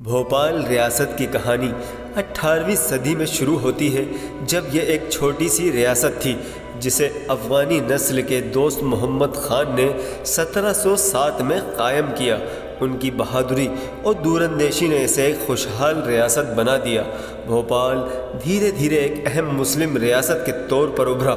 بھوپال ریاست کی کہانی 18ویں صدی میں شروع ہوتی ہے، جب یہ ایک چھوٹی سی ریاست تھی جسے افغانی نسل کے دوست محمد خان نے 1707 میں قائم کیا۔ ان کی بہادری اور دوراندیشی نے اسے ایک خوشحال ریاست بنا دیا۔ بھوپال دھیرے دھیرے ایک اہم مسلم ریاست کے طور پر ابھرا،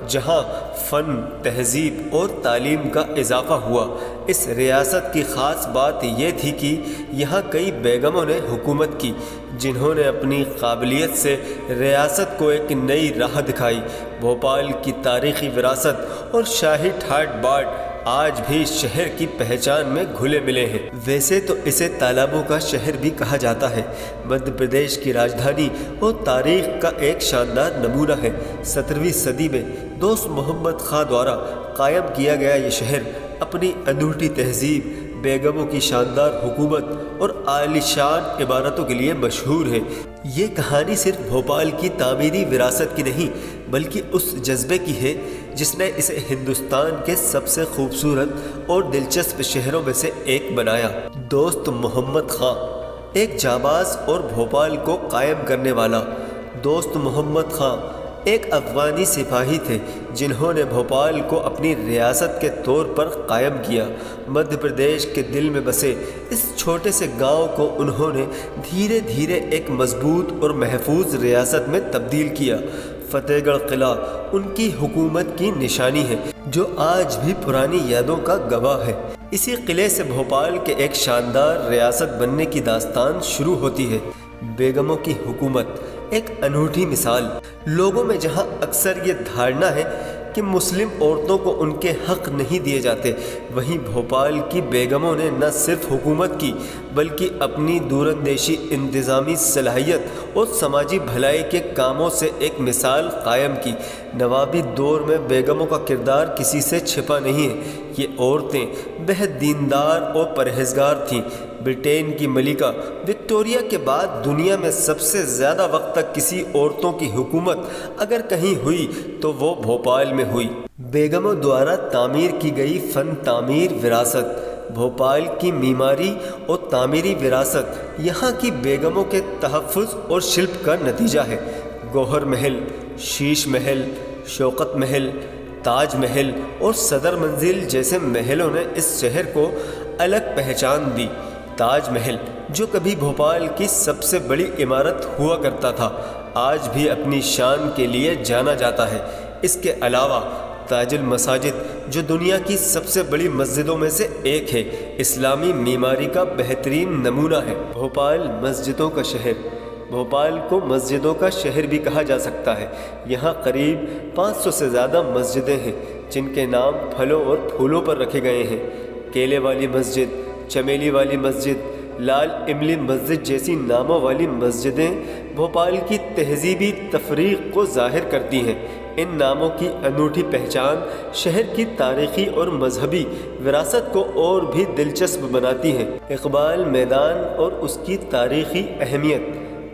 جہاں فن، تہذیب اور تعلیم کا اضافہ ہوا۔ اس ریاست کی خاص بات یہ تھی کہ یہاں کئی بیگموں نے حکومت کی، جنہوں نے اپنی قابلیت سے ریاست کو ایک نئی راہ دکھائی۔ بھوپال کی تاریخی وراثت اور شاہی ٹھاٹ باٹ آج بھی شہر کی پہچان میں گھلے ملے ہیں۔ ویسے تو اسے تالابوں کا شہر بھی کہا جاتا ہے۔ مدھیہ پردیش کی راجدھانی اور تاریخ کا ایک شاندار نمونہ ہے۔ 17ویں صدی میں دوست محمد خاں دوارا قائم کیا گیا یہ شہر اپنی انوکھی تہذیب، بیگموں کی شاندار حکومت اور عالیشان عمارتوں کے لیے مشہور ہے۔ یہ کہانی صرف بھوپال کی تعمیری وراثت کی نہیں، بلکہ اس جذبے کی ہے جس نے اسے ہندوستان کے سب سے خوبصورت اور دلچسپ شہروں میں سے ایک بنایا۔ دوست محمد خاں ایک جانباز اور بھوپال کو قائم کرنے والا۔ دوست محمد خاں ایک افغانی سپاہی تھے جنہوں نے بھوپال کو اپنی ریاست کے طور پر قائم کیا۔ مدھیہ پردیش کے دل میں بسے اس چھوٹے سے گاؤں کو انہوں نے دھیرے دھیرے ایک مضبوط اور محفوظ ریاست میں تبدیل کیا۔ فتح گڑھ قلعہ ان کی حکومت کی نشانی ہے، جو آج بھی پرانی یادوں کا گواہ ہے۔ اسی قلعے سے بھوپال کے ایک شاندار ریاست بننے کی داستان شروع ہوتی ہے۔ بیگموں کی حکومت ایک انوکھی مثال۔ لوگوں میں جہاں اکثر یہ دھارنا ہے کہ مسلم عورتوں کو ان کے حق نہیں دیے جاتے، وہیں بھوپال کی بیگموں نے نہ صرف حکومت کی بلکہ اپنی دوراندیشی، انتظامی صلاحیت اور سماجی بھلائی کے کاموں سے ایک مثال قائم کی۔ نوابی دور میں بیگموں کا کردار کسی سے چھپا نہیں ہے۔ یہ عورتیں بہت دیندار اور پرہیزگار تھیں۔ برطانیہ کی ملکہ وکٹوریہ کے بعد دنیا میں سب سے زیادہ وقت تک کسی عورتوں کی حکومت اگر کہیں ہوئی تو وہ بھوپال میں ہوئی۔ بیگموں دوارا تعمیر کی گئی فن تعمیر وراثت۔ بھوپال کی معماری اور تعمیری وراثت یہاں کی بیگموں کے تحفظ اور شلپ کا نتیجہ ہے۔ گوہر محل، شیش محل، شوکت محل، تاج محل اور صدر منزل جیسے محلوں نے اس شہر کو الگ پہچان دی۔ تاج محل، جو کبھی بھوپال کی سب سے بڑی عمارت ہوا کرتا تھا، آج بھی اپنی شان کے لیے جانا جاتا ہے۔ اس کے علاوہ تاج المساجد، جو دنیا کی سب سے بڑی مسجدوں میں سے ایک ہے، اسلامی معماری کا بہترین نمونہ ہے۔ بھوپال مسجدوں کا شہر۔ بھوپال کو مسجدوں کا شہر بھی کہا جا سکتا ہے۔ یہاں قریب 500 سے زیادہ مسجدیں ہیں، جن کے نام پھلوں اور پھولوں پر رکھے گئے ہیں۔ کیلے والی مسجد، چمیلی والی مسجد، لال املی مسجد جیسی ناموں والی مسجدیں بھوپال کی تہذیبی تفریق کو ظاہر کرتی ہیں۔ ان ناموں کی انوکھی پہچان شہر کی تاریخی اور مذہبی وراثت کو اور بھی دلچسپ بناتی ہے۔ اقبال میدان اور اس کی تاریخی اہمیت۔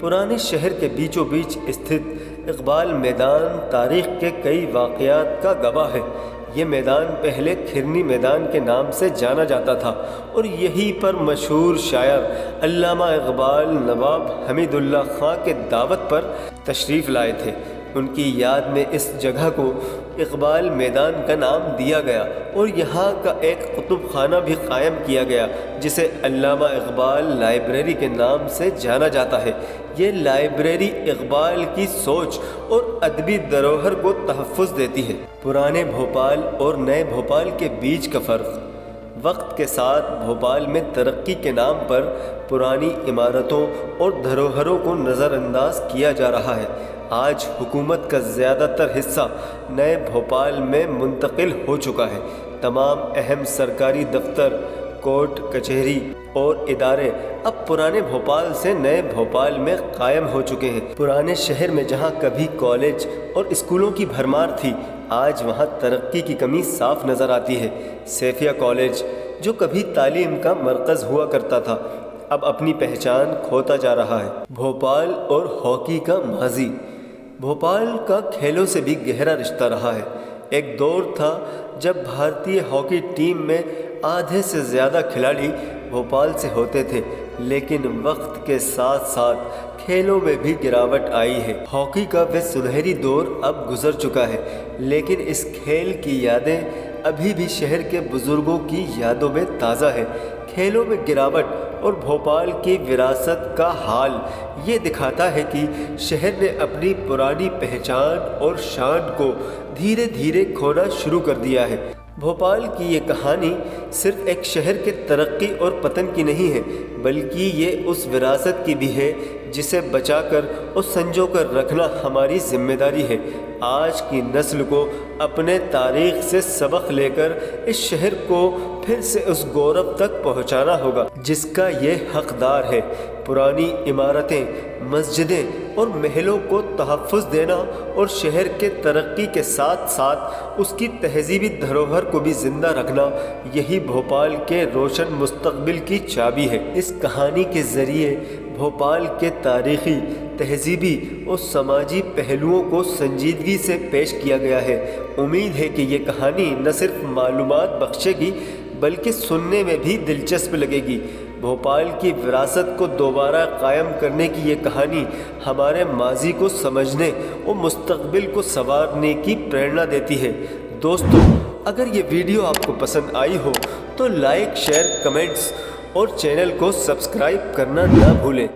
پرانے شہر کے بیچوں بیچ استھت اقبال میدان تاریخ کے کئی واقعات کا گواہ ہے۔ یہ میدان پہلے کھرنی میدان کے نام سے جانا جاتا تھا اور یہیں پر مشہور شاعر علامہ اقبال نواب حمید اللہ خاں کے دعوت پر تشریف لائے تھے۔ ان کی یاد میں اس جگہ کو اقبال میدان کا نام دیا گیا اور یہاں کا ایک کتب خانہ بھی قائم کیا گیا، جسے علامہ اقبال لائبریری کے نام سے جانا جاتا ہے۔ یہ لائبریری اقبال کی سوچ اور ادبی دھروہر کو تحفظ دیتی ہے۔ پرانے بھوپال اور نئے بھوپال کے بیچ کا فرق۔ وقت کے ساتھ بھوپال میں ترقی کے نام پر پرانی عمارتوں اور دھروہروں کو نظر انداز کیا جا رہا ہے۔ آج حکومت کا زیادہ تر حصہ نئے بھوپال میں منتقل ہو چکا ہے۔ تمام اہم سرکاری دفتر، کورٹ کچہری اور ادارے اب پرانے بھوپال سے نئے بھوپال میں قائم ہو چکے ہیں۔ پرانے شہر میں جہاں کبھی کالج اور اسکولوں کی بھرمار تھی، آج وہاں ترقی کی کمی صاف نظر آتی ہے۔ سیفیہ کالج، جو کبھی تعلیم کا مرکز ہوا کرتا تھا، اب اپنی پہچان کھوتا جا رہا ہے۔ بھوپال اور ہاکی کا ماضی۔ بھوپال کا کھیلوں سے بھی گہرا رشتہ رہا ہے۔ ایک دور تھا جب بھارتی ہاکی ٹیم میں آدھے سے زیادہ کھلاڑی بھوپال سے ہوتے تھے۔ لیکن وقت کے ساتھ ساتھ کھیلوں میں بھی گراوٹ آئی ہے۔ ہاکی کا وہ سنہری دور اب گزر چکا ہے، لیکن اس کھیل کی یادیں ابھی بھی شہر کے بزرگوں کی یادوں میں تازہ ہے۔ کھیلوں میں گراوٹ اور بھوپال کی وراثت کا حال یہ دکھاتا ہے کہ شہر نے اپنی پرانی پہچان اور شان کو دھیرے دھیرے کھونا شروع کر دیا ہے۔ بھوپال کی یہ کہانی صرف ایک شہر کے ترقی اور پتن کی نہیں ہے، بلکہ یہ اس وراثت کی بھی ہے جسے بچا کر اور سنجو کر رکھنا ہماری ذمہ داری ہے۔ آج کی نسل کو اپنے تاریخ سے سبق لے کر اس شہر کو پھر سے اس گورو تک پہنچانا ہوگا جس کا یہ حقدار ہے۔ پرانی عمارتیں، مسجدیں اور محلوں کو تحفظ دینا اور شہر کے ترقی کے ساتھ ساتھ اس کی تہذیبی دھروہر کو بھی زندہ رکھنا، یہی بھوپال کے روشن مستقبل کی چابی ہے۔ اس کہانی کے ذریعے بھوپال کے تاریخی، تہذیبی اور سماجی پہلوؤں کو سنجیدگی سے پیش کیا گیا ہے۔ امید ہے کہ یہ کہانی نہ صرف معلومات بخشے گی بلکہ سننے میں بھی دلچسپ لگے گی۔ بھوپال کی وراثت کو دوبارہ قائم کرنے کی یہ کہانی ہمارے ماضی کو سمجھنے اور مستقبل کو سنوارنے کی پریرنا دیتی ہے۔ دوستو، اگر یہ ویڈیو آپ کو پسند آئی ہو تو لائک، شیئر، کمنٹس اور چینل کو سبسکرائب کرنا نہ بھولیں۔